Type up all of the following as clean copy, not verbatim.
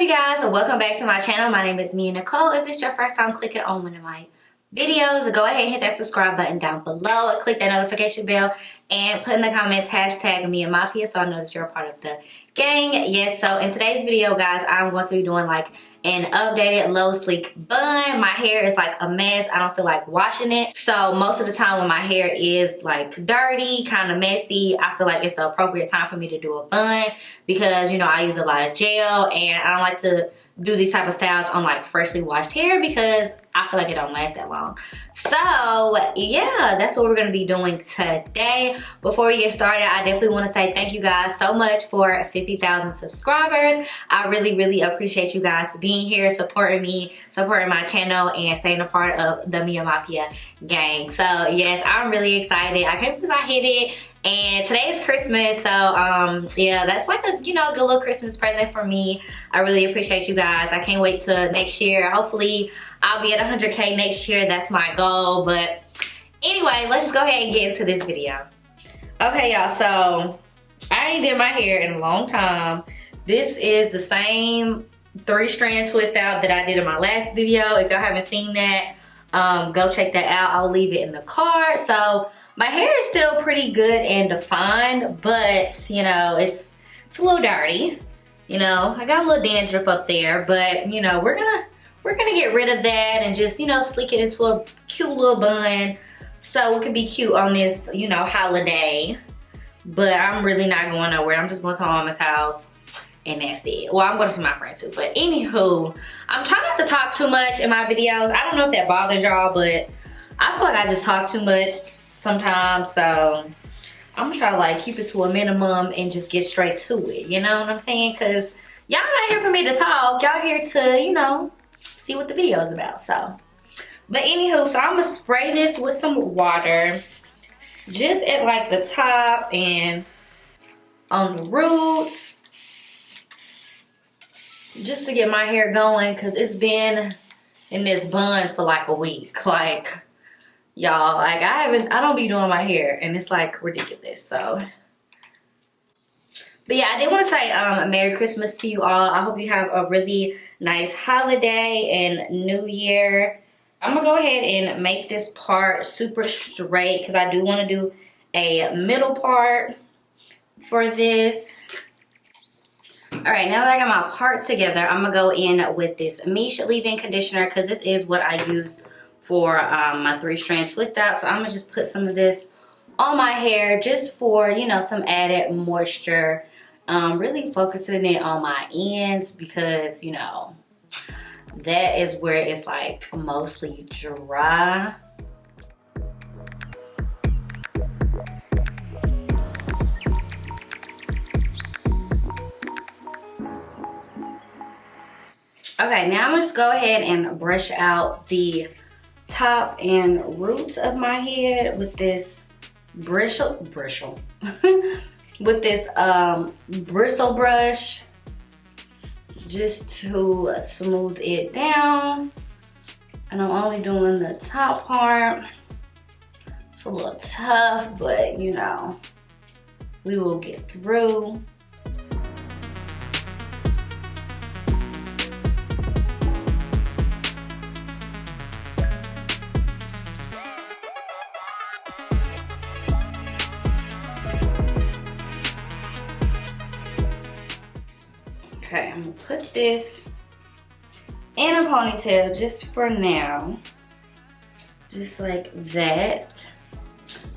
you guys, and welcome back to my channel. My name is Nicole. If this is your first time clicking on one of my videos, go ahead and hit that subscribe button down below, click that notification bell, and put in the comments hashtag #MiaMafia so I know that you're a part of the gang. Yes, so in today's video, guys, I'm going to be doing like an updated low sleek bun. My hair is like a mess. I don't feel like washing it, so most of the time when my hair is like dirty, kind of messy, I feel like it's the appropriate time for me to do a bun because, you know, I use a lot of gel and I don't like to do these type of styles on like freshly washed hair because I feel like it don't last that long. So yeah, that's what we're gonna be doing today. Before we get started, I definitely want to say thank you guys so much for 50,000 subscribers. I really appreciate you guys being here, supporting me, supporting my channel, and staying a part of the Mia Mafia gang. So yes, I'm really excited. I can't believe I hit it. And today is Christmas, so yeah, that's like a, you know, a good little Christmas present for me. I really appreciate you guys. I can't wait till next year. Hopefully I'll be at 100K next year. That's my goal. But anyways, let's just go ahead and get into this video. Okay, y'all, so I ain't did my hair in a long time. This is the same 3-strand twist out that I did in my last video. If y'all haven't seen that, go check that out. I'll leave it in the card. So my hair is still pretty good and defined, but you know, it's a little dirty. You know, I got a little dandruff up there, but you know, we're gonna get rid of that and just, you know, sleek it into a cute little bun so it can be cute on this, you know, holiday. But I'm really not going nowhere. I'm just going to my mama's house and that's it. Well, I'm going to see my friends too, but anywho, I'm trying not to talk too much in my videos. I don't know if that bothers y'all, but I feel like I just talk too much sometimes, so I'm gonna try to like keep it to a minimum and just get straight to it, you know what I'm saying? Because y'all not here for me to talk, y'all here to, you know, see what the video is about. So but anywho, so I'm gonna spray this with some water just at like the top and on the roots, just to get my hair going, because it's been in this bun for like a week. Like, y'all, like I don't be doing my hair and it's like ridiculous. So but yeah, I did want to say Merry Christmas to you all. I hope you have a really nice holiday and New Year. I'm gonna go ahead and make this part super straight because I do want to do a middle part for this. All right, now that I got my parts together, I'm gonna go in with this Miche leave-in conditioner because this is what I used for my 3-strand twist out. So I'm gonna just put some of this on my hair just for, you know, some added moisture. Really focusing it on my ends because, you know, that is where it's like mostly dry. Okay, now I'm gonna just go ahead and brush out the top and roots of my head with this bristle with this bristle brush just to smooth it down. And I'm only doing the top part. It's a little tough, but you know, we will get through. Okay, I'm gonna put this in a ponytail just for now. Just like that.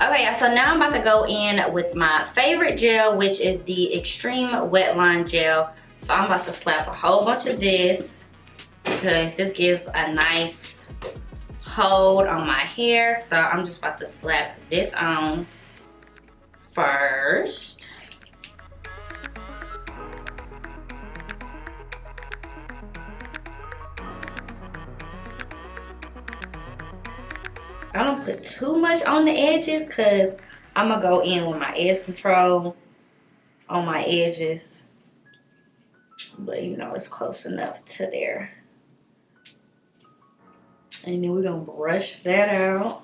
Okay, y'all, so now I'm about to go in with my favorite gel, which is the Extreme Wetline Gel. So I'm about to slap a whole bunch of this because this gives a nice hold on my hair. So I'm just about to slap this on first. I don't put too much on the edges because I'm gonna go in with my edge control on my edges, but you know, it's close enough to there. And then we're gonna brush that out.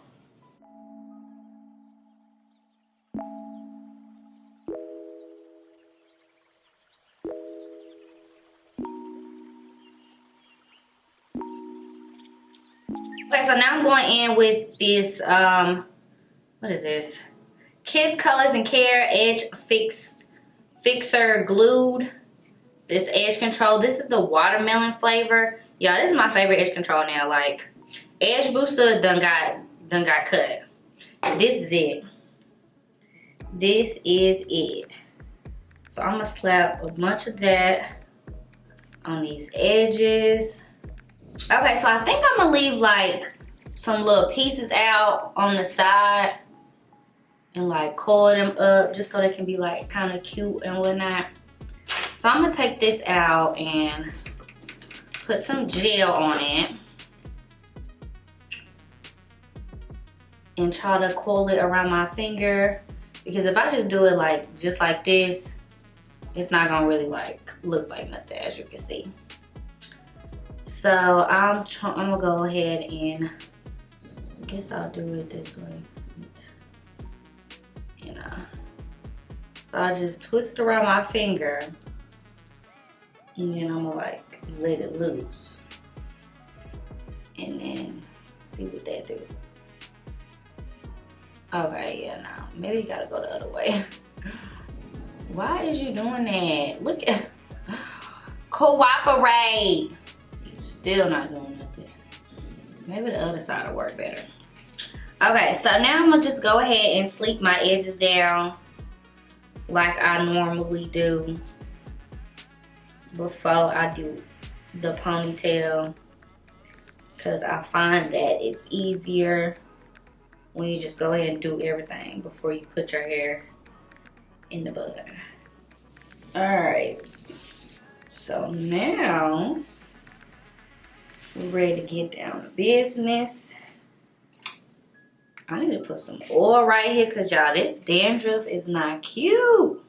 Okay, so now I'm going in with this, what is this? Kiss Colors and Care Edge Fixer Glued. This edge control. This is the watermelon flavor. Y'all, this is my favorite edge control now. Like, edge booster done got cut. This is it. This is it. So I'm gonna slap a bunch of that on these edges. Okay, so I think I'm gonna leave like some little pieces out on the side and like coil them up just so they can be like kind of cute and whatnot. So I'm gonna take this out and put some gel on it and try to coil it around my finger, because if I just do it like just like this, it's not gonna really like look like nothing, as you can see. So I'm gonna go ahead and I guess I'll do it this way, you know. So I just twist it around my finger and then I'm gonna like let it loose and then see what that do. Okay, yeah, now maybe you gotta go the other way. Why is you doing that? Look at, cooperate. Still not doing nothing. Maybe the other side will work better. Okay, so now I'm gonna just go ahead and sleek my edges down like I normally do before I do the ponytail, because I find that it's easier when you just go ahead and do everything before you put your hair in the bun. Alright, so now we're ready to get down to business. I need to put some oil right here because y'all, this dandruff is not cute.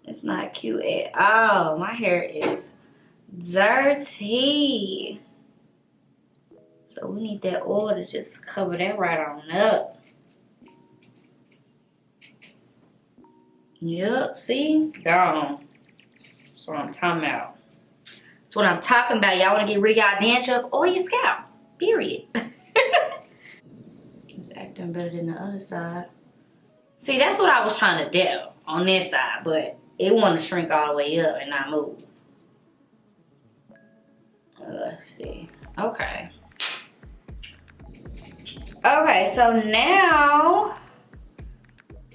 It's not cute at all. My hair is dirty. So we need that oil to just cover that right on up. Yup, see? Gone. That's what I'm talking about. That's what I'm talking about. Y'all want to get rid of y'all dandruff or your scalp. Period. It's acting better than the other side. See, that's what I was trying to do on this side, but it want to shrink all the way up and not move. Let's see. Okay. Okay, so now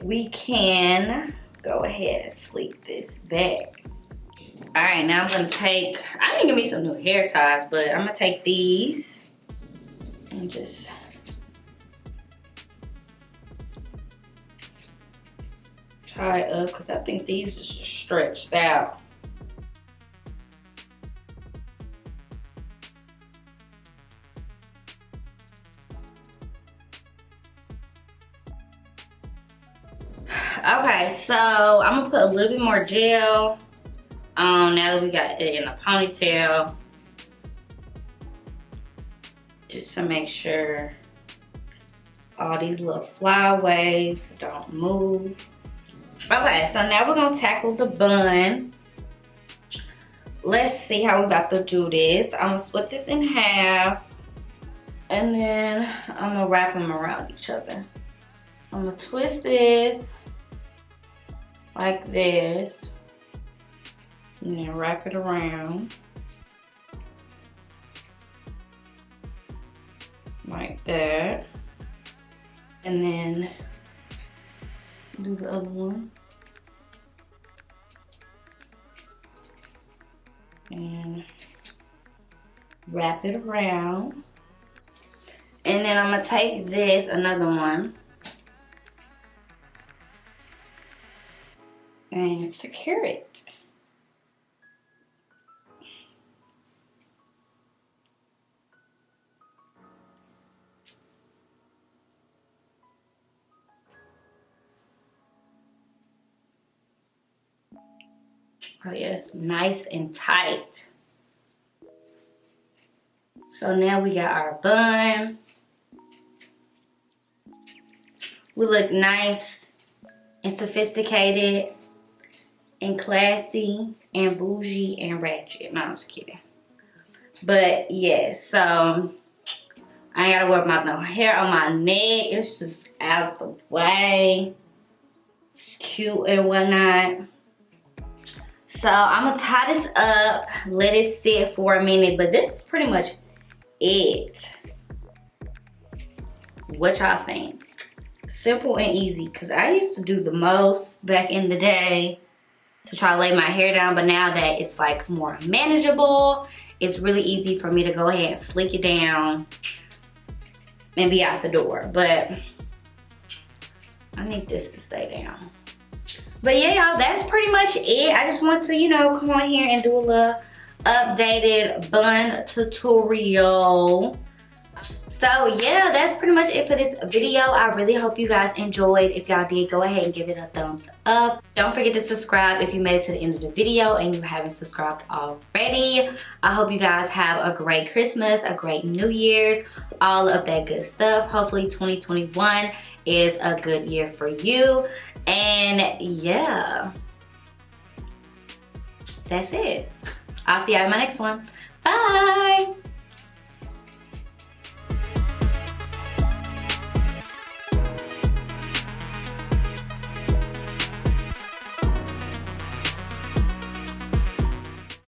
we can go ahead and sleek this back. All right, now I'm gonna take, I didn't give me some new hair ties, but I'm gonna take these and just tie it up because I think these are just stretched out. Okay, so I'm gonna put a little bit more gel on now that we got it in a ponytail, just to make sure all these little flyaways don't move. Okay, so now we're gonna tackle the bun. Let's see how we're about to do this. I'm gonna split this in half and then I'm gonna wrap them around each other. I'm gonna twist this like this and then wrap it around like that, and then do the other one and wrap it around, and then I'm gonna take this, another one, and secure it. Oh yes, nice and tight. So now we got our bun. We look nice and sophisticated and classy and bougie and ratchet. No, I'm just kidding. But yes, so I ain't gotta worry about no hair on my neck. It's just out of the way. It's cute and whatnot. So I'm gonna tie this up, let it sit for a minute, but this is pretty much it. What y'all think? Simple and easy, because I used to do the most back in the day to try to lay my hair down, but now that it's like more manageable, it's really easy for me to go ahead and slick it down and be out the door. But I need this to stay down. But yeah, y'all, that's pretty much it. I just want to, you know, come on here and do a little updated bun tutorial. So yeah, that's pretty much it for this video. I really hope you guys enjoyed. If y'all did, go ahead and give it a thumbs up. Don't forget to subscribe if you made it to the end of the video and you haven't subscribed already. I hope you guys have a great Christmas, a great New Year's, all of that good stuff. Hopefully 2021 is a good year for you. And yeah, that's it. I'll see you in my next one. Bye.